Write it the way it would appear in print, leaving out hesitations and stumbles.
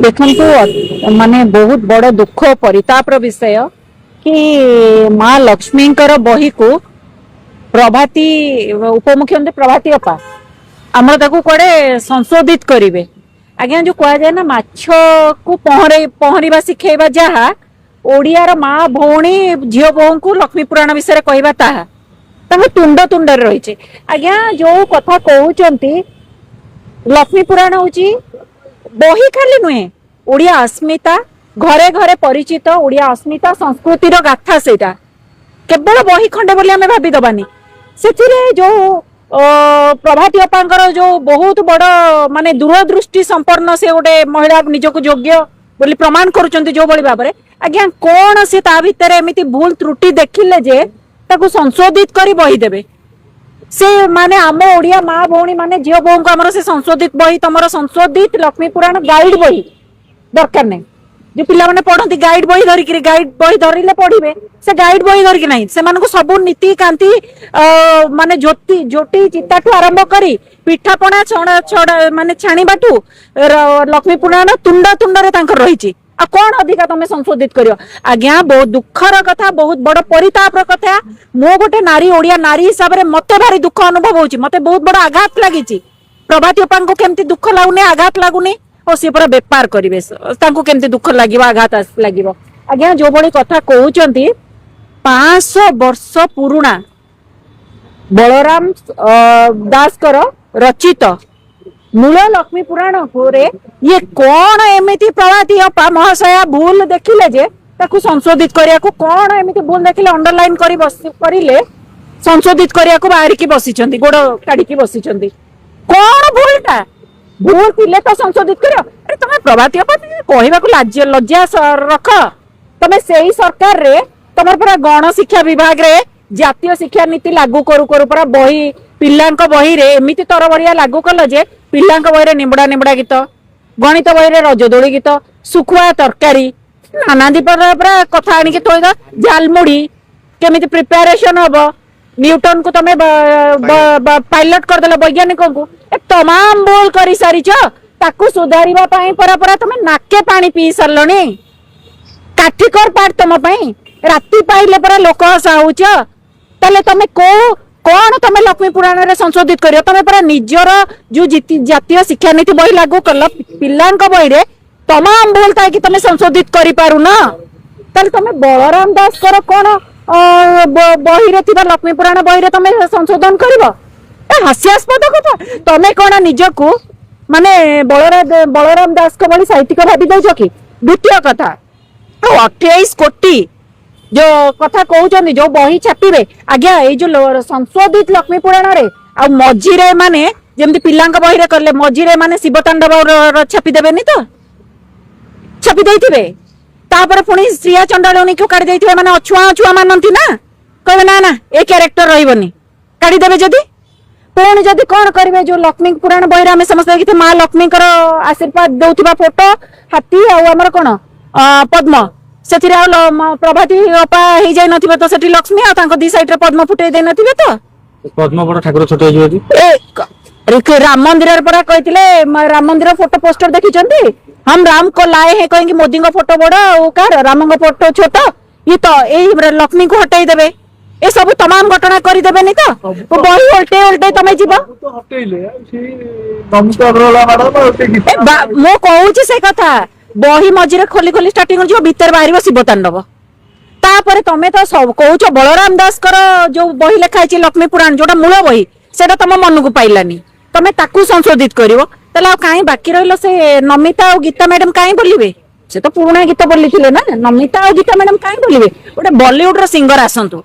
देखु माने बहुत बड़ दुख परितापर विषय कि माँ लक्ष्मी बही को प्रभाती उपमुख्यमंत्री प्रभाती अपा आमर ताकू कड़े संशोधित करेंगे आज्ञा जो कह जाए ना माछ को पहरवा शिखेबा जहा ओडियार माँ भौणी झील बोह को लक्ष्मी पुराण विषय कहवा ताहा तुंड तुंड रही आज्ञा जो कथा कहते लक्ष्मी पुराण हूँ बही खाली नुहे ओडिया अस्मिता घरे घरे परिचित ओडिया अस्मिता संस्कृतिर गाथा सेटा केवल बही खंडे बोली आमे भाबी दबानी सेथिरे जो प्रभाती अपांकर जो बहुत बड़ माने दूरदृष्टि संपन्न से गोटे महिला निजक योग्य बोली प्रमाण करुचंती जो बड़ी भाबरे आज्ञा कोन से ता भितर एमिति भूल त्रुटि देखिले जे ताकू संशोधित करी बही देबे से माने आम ओडिया माँ भौणी माने झील बोह को आमर से संशोधित बही तमर संशोधित लक्ष्मी पुराण गाइड बही दरकार नहीं जो पिला माने पढ़ती गाइड बही धरिक गाइड बही धरिले पढ़िबे से गाइड बही धरिक नहीं से सब नीति कांति माने ज्योति ज्योति चिताठू आरंभ करी पिठापणा छड़ा माने छाणीबाठू लक्ष्मी पुराण तुंड तुंड रे तांकर रहिछि आ कौन अधिका तुम संशोधित करियो आज्ञा बहुत दुखर कथा बहुत बड़ परितापर कथा मो गोटे नारी ओडिया नारी हिसाब रे मते भारी दुख अनुभव होछि मते बहुत बड़ आघात लागिछि प्रभाती अपां को केमती दुख लागुनी आघात लागुनी और सी पूरा बेपार करिवे तांको केमती दुख लागिबो आघात लागिबो आज्ञा जो बड़ी कथा कहउचंती 500 वर्ष पुरुणा बलराम दास कर रचित मूल लक्ष्मी पुराण रे ये कौन एमिति प्रभाती अपा महाशया भूल देखिले जे ताकू संशोधित करिया को कौन एमिति भूल देखिले अंडरलाइन करी करिले संशोधित करिया को बाहर की बसिचंती गोड़ काढी की बसिचंती कौन भूलटा भूल थिले तो संशोधित करियो अरे तमे प्रभाती अपा कहबा को लज्जा रख तमे सेही सरकार रे तमर पूरा गण शिक्षा विभाग रे जातीय शिक्षा नीति लागू करू करू पूरा बही पिल्लांक बही रे एमिति तरबरिया लागू कल जे पिल्लांक बही रे निबड़ा निबड़ा गीत गणित बही रे रजदोली गीत सुखुआ तरकारी नाना दीपर कथा आनिक थोई द झालमुड़ी केमिति प्रिपरेशन हबो न्यूटन को तमे पायलट कर देला वैज्ञानिक को ए तमाम बोल करी सारी छ ताकू सुधारिबा पई परा तमे नाके पानी पी सरलणी काठीकर पाट तम पई राती पाइले परा लोक हसाउछ तले तमे को कौन तमे लक्ष्मी पुराण रे संशोधित करियो तमे परा निजर जो जातीय शिक्षा नीति बही लागू कल पिल्लांक बही रे तमाम भूल ताकि तमे संशोधित करि पारु ना तले तमे बलराम दास कर कोन बही रे थिबा लक्ष्मी पुराण बही रे तमे संशोधन करिवो ए हास्यास्पद कथा तमे कोन निजको माने बलराम दास को बड़ी साहित्यिक भाबी दउछ कि द्वितीय कथा 28 कोटी जो कथा कहउचनी जो बही छापिबे आज्ञा ए जो संशोधित लक्ष्मी पुराण रे आ मझिरे माने जेमति पिल्लांक बही रे करले मझिरे माने शिवतांडव छापी देबेनी तो छापी देइथिबे तापर पुणी श्रिया चंडालनी को काढी देइथिबे माने अछुआ अछुआ मानंती ना कहबे ना ना ए कैरेक्टर रहिबनी काढी देबे जदी पुणी जदी कोन करिवे जो लक्ष्मी पुराण बही रे हम समस्त देखि मां लक्ष्मी कर आशीर्वाद दउथिबा फोटो हाथी आ हमर कोन पद्म सेथिरे प्रभाती अपा ही जाय नथिबे तो सेठी लक्ष्मी आ तांको दी साइड रे पद्म फुटे दे नथिबे तो पद्म बड़ ठाकुर छोटे हो जदी ए राम मंदिर रे परा कहतिले राम मंदिर फोटो पोस्टर देखिचंती हम राम को लाए हैं कहेंगे मोदी को फोटो बड़ा ओ कार राम को फोटो छोटा ये तो ए लक्ष्मी को हटाई देबे ए सब तमाम घटना करी देबे नहीं तो वो बही उल्टे उल्टे तमे जीव तो हटेइले से नमस्कार रोला माडा उल्टे मो कहूची से कथा बही मझिरे खोली खोली स्टार्टिंग जो भीतर बाहर शिवतांडव तापर तमे तो सब कहूच बलराम दास कर जो बही लिखाई लक्ष्मी पुराण जोटा मूल बही सेटा तम मन को पाइलानी तमे ताकू संशोधित करिवो तला काई बाकी रहलो से नमिता और गीता मैडम काई बोलिबे से तो पुराना गीत बोली थिले ना नमिता और गीता मैडम काई बोलिबे ओटे बॉलीवुड रो सिंगर आसंतु